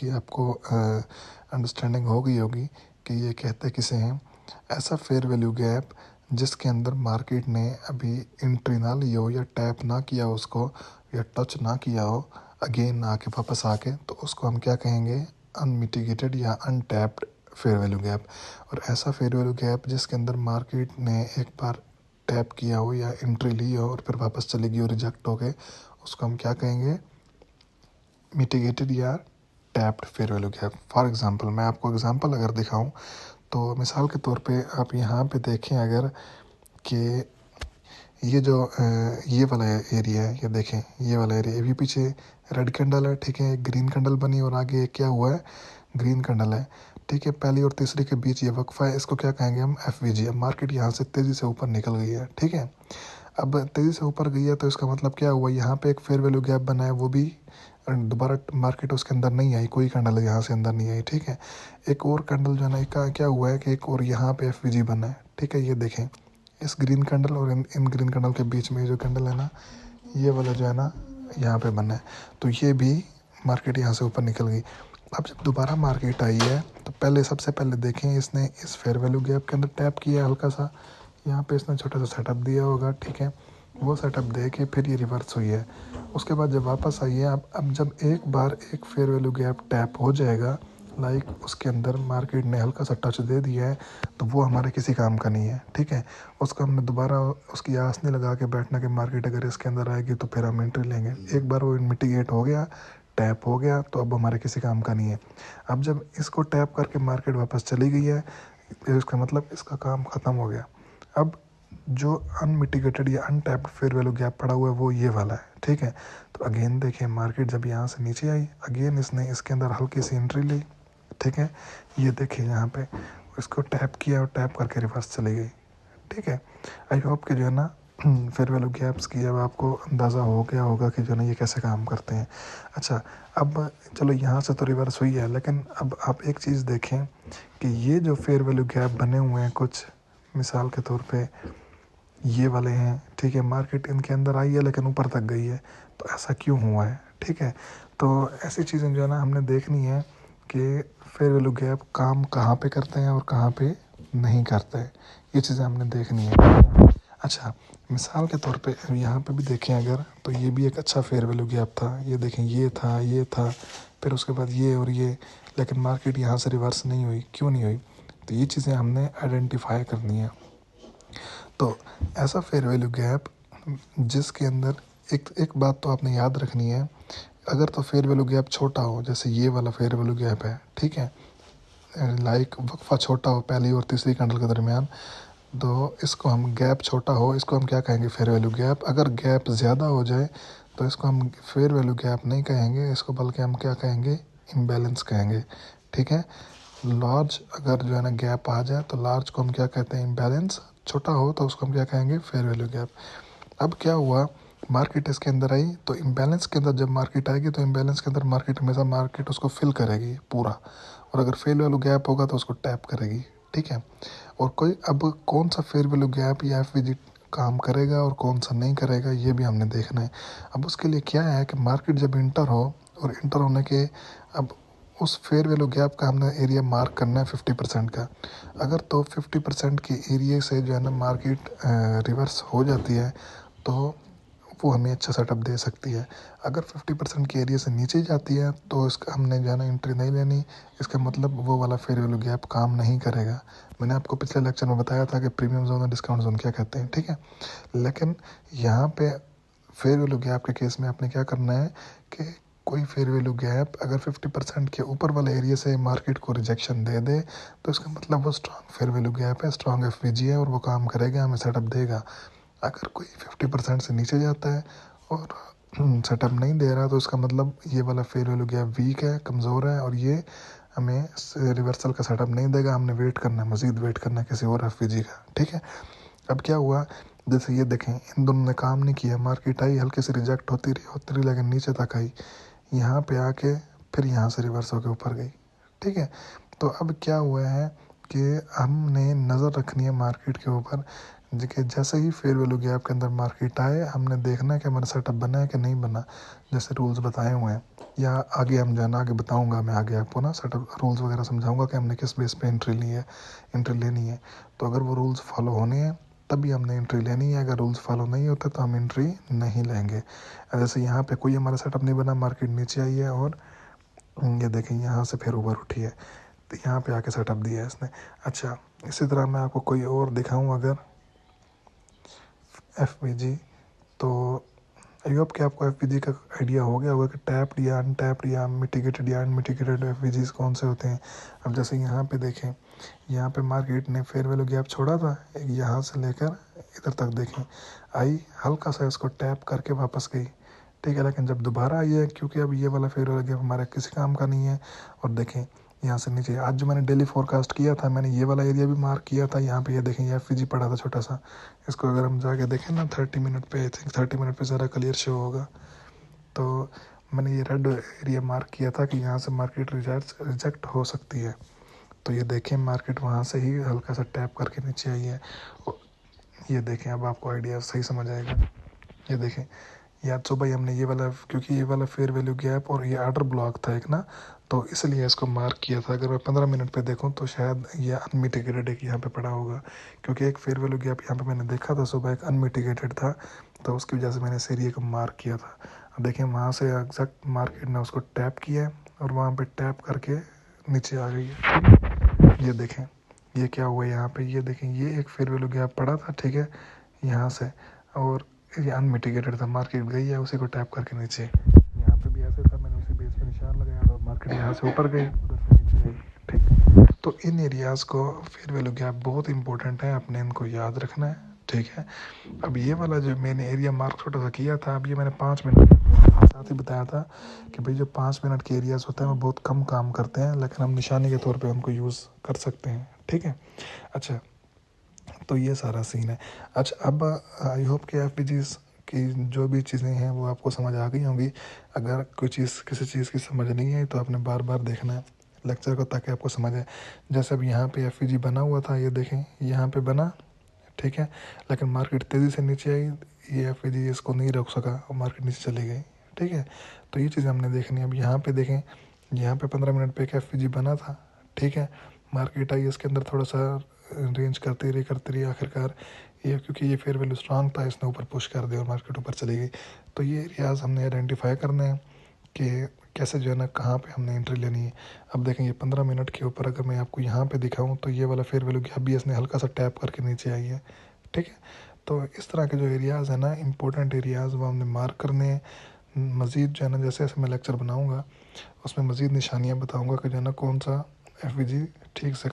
की आपको अंडरस्टैंडिंग हो गई होगी कि ये कहते किसे हैं। ऐसा फेयर वैल्यू गैप जिसके अंदर मार्केट ने अभी एंट्री ना ली हो या टैप ना किया हो उसको या टच ना किया हो अगेन आके वापस आके, तो उसको हम क्या कहेंगे, अनमिटिगेटेड या अनटैप्ड फेयर वैल्यू गैप। और ऐसा फेयर वैल्यू गैप जिसके अंदर मार्केट ने एक बार टैप किया हो या एंट्री ली हो और फिर वापस चली गई हो रिजेक्ट हो गए, उसको हम क्या कहेंगे, मिटिगेटेड या tapped fair value gap. For example मैं आपको एग्जांपल अगर दिखाऊं तो मिसाल के तौर पे आप यहाँ पे देखें अगर कि ये जो ये वाला एरिया है, ये देखें ये वाला एरिया, ये भी पीछे रेड कैंडल है, ठीक है, ग्रीन कैंडल बनी और आगे क्या हुआ है, ग्रीन कैंडल है, ठीक है। पहली और तीसरी के बीच ये वक्फा है, इसको क्या कहेंगे हम, एफवीजी। अब मार्केट यहाँ से तेज़ी से ऊपर निकल गई है, ठीक है। अब तेज़ी से ऊपर गई है तो इसका मतलब क्या हुआ, यहाँ पे एक फेयर वैल्यू गैप बना है, वो भी दोबारा मार्केट उसके अंदर नहीं आई, कोई कैंडल यहाँ से अंदर नहीं आई, ठीक है। एक और कैंडल जो है ना, क्या हुआ है कि एक और यहाँ पे एफवीजी बना है, ठीक है। ये देखें इस ग्रीन कैंडल और इन ग्रीन कैंडल के बीच में जो कैंडल है ना, ये वाला जो है ना यहाँ पे बना है, तो ये भी मार्केट यहाँ से ऊपर निकल गई। अब जब दोबारा मार्केट आई है तो पहले सबसे पहले देखें इसने इस फेयर वैल्यू गैप के अंदर टैप किया हल्का सा, यहाँ पे इसने छोटा सा सेटअप दिया होगा, ठीक है। वो सेटअप दे के फिर ये रिवर्स हुई है। उसके बाद जब वापस आई है, अब जब एक बार एक फेयर वैल्यू गैप टैप हो जाएगा, लाइक उसके अंदर मार्केट ने हल्का सा टच दे दिया है, तो वो हमारे किसी काम का नहीं है, ठीक है। उसको हमने दोबारा उसकी आस नहीं लगा के बैठना कि मार्केट अगर इसके अंदर आएगी तो फिर हम एंट्री लेंगे। एक बार वो मिटिगेट हो गया, टैप हो गया, तो अब हमारे किसी काम का नहीं है। अब जब इसको टैप करके मार्केट वापस चली गई है, इसका मतलब इसका काम ख़त्म हो गया। अब जो अनमिटिगेटेड या अनटैप्ड फेयर वैल्यू गैप पड़ा हुआ है वो ये वाला है, ठीक है। तो अगेन देखिए मार्केट जब यहाँ से नीचे आई, अगेन इसने इसके अंदर हल्की सी एंट्री ली, ठीक है। ये देखिए यहाँ पे इसको टैप किया और टैप करके रिवर्स चली गई, ठीक है। आई होप कि जो है ना फेयर वैल्यू गैप्स की अब आपको अंदाज़ा हो गया होगा कि जो है ना ये कैसे काम करते हैं। अच्छा, अब चलो यहाँ से तो रिवर्स हुई है, लेकिन अब आप एक चीज़ देखें कि ये जो फेयर वैल्यू गैप बने हुए हैं कुछ, मिसाल के तौर पे ये वाले हैं, ठीक है, मार्केट इनके अंदर आई है लेकिन ऊपर तक गई है, तो ऐसा क्यों हुआ है, ठीक है। तो ऐसी चीज़ें जो है ना हमने देखनी है कि फेयर वैल्यू गैप काम कहाँ पे करते हैं और कहाँ पे नहीं करते हैं, ये चीज़ें हमने देखनी है। अच्छा, मिसाल के तौर पे यहाँ पे भी देखें अगर, तो ये भी एक अच्छा फेयर वैल्यू गैप था, ये देखें ये था, फिर उसके बाद ये और ये, लेकिन मार्केट यहाँ से रिवर्स नहीं हुई, क्यों नहीं हुई, तो ये चीज़ें हमने आइडेंटिफाई करनी है। तो ऐसा फेयर वैल्यू गैप जिसके अंदर एक बात तो आपने याद रखनी है, अगर तो फेयर वैल्यू गैप छोटा हो, जैसे ये वाला फेयर वैल्यू गैप है, ठीक है, लाइक वक्फा छोटा हो पहली और तीसरी कैंडल के दरमियान, तो इसको हम गैप छोटा हो, इसको हम क्या कहेंगे, फेयर वैल्यू गैप। अगर गैप ज़्यादा हो जाए तो इसको हम फेयर वैल्यू गैप नहीं कहेंगे, इसको बल्कि हम क्या कहेंगे, इम्बैलेंस कहेंगे, ठीक है। लार्ज अगर जो है ना गैप आ जाए तो लार्ज को हम क्या कहते हैं, इम्बैलेंस। छोटा हो तो उसको हम क्या कहेंगे, फेयर वैल्यू गैप। अब क्या हुआ, मार्केट इसके अंदर आई, तो इम्बैलेंस के अंदर जब मार्केट आएगी तो इम्बैलेंस के अंदर मार्केट हमेशा मार्केट उसको फिल करेगी पूरा, और अगर फेयर वैल्यू गैप होगा तो उसको टैप करेगी, ठीक है। और कोई अब कौन सा फेयर वैल्यू गैप या एफवीजी काम करेगा और कौन सा नहीं करेगा, ये भी हमने देखना है। अब उसके लिए क्या है कि मार्केट जब इंटर हो, और इंटर होने के अब उस फेयर वैल्यू गैप का हमने एरिया मार्क करना है 50% का। अगर तो 50% के एरिया से जो है ना मार्केट रिवर्स हो जाती है तो वो हमें अच्छा सेटअप दे सकती है। अगर 50% के एरिया से नीचे जाती है तो इसका हमने जो है ना एंट्री नहीं लेनी, इसका मतलब वो वाला फेयर वैल्यू गैप काम नहीं करेगा। मैंने आपको पिछले लेक्चर में बताया था कि प्रीमियम जोन और डिस्काउंट जोन क्या कहते हैं, ठीक है। लेकिन यहाँ पे फेयर वैल्यू गैप के केस में आपने क्या करना है कि कोई फेयर वैल्यू गैप अगर 50% के ऊपर वाले एरिया से मार्केट को रिजेक्शन दे दे तो इसका मतलब वो स्ट्रॉन्ग फेयर वैल्यू गैप है, स्ट्रॉन्ग एफवीजी है और वो काम करेगा, हमें सेटअप देगा। अगर कोई 50% से नीचे जाता है और सेटअप नहीं दे रहा तो इसका मतलब ये वाला फेयर वैल्यू गैप वीक है, कमज़ोर है, और ये हमें रिवर्सल का सेटअप नहीं देगा। हमने वेट करना है, मज़ीद वेट करना है किसी और एफवीजी का, ठीक है। अब क्या हुआ, जैसे ये देखें इन दोनों ने काम नहीं किया, मार्केट आई हल्के से रिजेक्ट होती रही लेकिन नीचे तक आई, यहाँ पे आके फिर यहाँ से रिवर्स होकर ऊपर गई, ठीक है। तो अब क्या हुआ है कि हमने नज़र रखनी है मार्केट के ऊपर, देखिए जैसे ही फेयर वैल्यू गैप के अंदर मार्केट आए, हमने देखना है कि हमारा सेटअप बना है कि नहीं बना, जैसे रूल्स बताए हुए हैं, या आगे हम जाना आगे बताऊंगा मैं, आगे आपको ना सेटअप रूल्स वगैरह समझाऊंगा कि हमने किस बेस पे एंट्री ली है, एंट्री लेनी है। तो अगर वो रूल्स फॉलो होने हैं तभी हमने एंट्री लेनी है, अगर रूल्स फॉलो नहीं होते तो हम एंट्री नहीं लेंगे। जैसे यहाँ पे कोई हमारा सेटअप नहीं बना, मार्केट नीचे आई है और ये देखें यहाँ से फिर ऊपर उठी है, तो यहाँ पे आके सेटअप दिया है इसने। अच्छा, इसी तरह मैं आपको कोई और दिखाऊं अगर एफ तो आई होप कि आपको एफ का आइडिया हो गया होगा कि टैप्ड या अनटैप्ड या मिटिगेटेड या अनमिटिगेटेड एफ कौन से होते हैं। अब जैसे यहाँ पे देखें, यहाँ पे मार्केट ने फेयर वैल्यू गैप छोड़ा था, एक यहाँ से लेकर इधर तक देखें आई, हल्का सा इसको टैप करके वापस गई, ठीक है। लेकिन जब दोबारा आई है, क्योंकि अब ये वाला फेयर वैल्यू गैप हमारा किसी काम का नहीं है, और देखें यहाँ से नीचे आज जो मैंने डेली फोरकास्ट किया था, मैंने ये वाला एरिया भी मार्क किया था, यहाँ पे ये देखें ये एफ पड़ा था छोटा सा। इसको अगर हम जाके देखें ना 30 मिनट पे, आई थिंक 30 मिनट पे ज़रा क्लियर शो होगा। तो मैंने ये रेड एरिया मार्क किया था कि यहाँ से मार्केट रिजेक्ट हो सकती है। तो ये देखें मार्केट वहाँ से ही हल्का सा टैप करके नीचे आई है। ये देखें, अब आपको आइडिया सही समझ आएगा। ये देखें याद तो भाई हमने ये वाला, क्योंकि ये वाला फेयर वैल्यू गैप और ये आर्डर ब्लॉक था एक ना, तो इसलिए इसको मार्क किया था। अगर मैं 15 मिनट पे देखूं तो शायद ये अनमिटिगेटेड एक यहाँ पे पड़ा होगा, क्योंकि एक फेयर वैल्यू गैप यहाँ पे मैंने देखा था सुबह, एक अनमिटिगेटेड था, तो उसकी वजह से मैंने इस एरिया को मार्क किया था। अब देखें वहाँ से एग्जैक्ट मार्केट ने उसको टैप किया और वहाँ पर टैप करके नीचे आ गई है। ये देखें ये क्या हुआ यहाँ पे, ये देखें ये एक फेयर वैल्यू गैप पड़ा था, ठीक है, यहाँ से, और ये अनमिटिगेटेड था, मार्केट गई है उसी को टैप करके नीचे, यहाँ पे भी ऐसे था, मैंने उसी बेस पे निशान लगाया और मार्केट यहाँ से ऊपर गई, उधर से नीचे गई, ठीक। तो इन एरियाज़ को फेयर वैल्यू गैप बहुत इंपॉर्टेंट है, आपने इनको याद रखना है, ठीक है। अब ये वाला जो मैंने एरिया मार्क छोटा सा किया था, अब ये मैंने 5 मिनट साथ ही बताया था कि भाई जो 5 मिनट के एरियाज़ होते हैं वो बहुत कम काम करते हैं, लेकिन हम निशानी के तौर पर उनको यूज़ कर सकते हैं, ठीक है। अच्छा, तो ये सारा सीन है। अच्छा, अब आई होप कि एफ की जो भी चीज़ें हैं वो आपको समझ आ गई होंगी। अगर कोई चीज़ किसी चीज़ की समझ नहीं आई तो आपने बार बार देखना है लेक्चर को, ताकि आपको समझ आए। जैसे अब यहाँ पे एफ बना हुआ था, ये देखें यहाँ पे बना, ठीक है, लेकिन मार्केट तेज़ी से नीचे आई, ये एफ इसको नहीं रोक सका और मार्केट नीचे चली गई, ठीक है। तो ये चीज़ हमने देखनी है। अब यहाँ पे देखें, यहाँ पे 15 मिनट पे एक एफ बना था, ठीक है, मार्केट आई, इसके अंदर थोड़ा सा रेंज करती रही आखिरकार ये, क्योंकि ये फेयर वैल्यू स्ट्रांग था, इसने ऊपर पुश कर दिया और मार्केट ऊपर चली गई। तो ये एरियाज हमने आइडेंटिफाई करने हैं कि कैसे जो है ना कहाँ पे हमने एंट्री लेनी है। अब देखें ये 15 मिनट के ऊपर अगर मैं आपको यहाँ पे दिखाऊँ तो ये वाला फेयर वैल्यू गैप भी इसने हल्का सा टैप करके नीचे आई है, ठीक है। तो इस तरह के जो एरियाज़ है ना, इंपॉर्टेंट एरियाज़, वो हमने मार्क करने हैं। मज़ीद जो है ना, जैसे जैसे मैं लेक्चर बनाऊँगा उसमें मज़ीद निशानियाँ बताऊँगा कि जो है ना कौन सा एफ ठीक से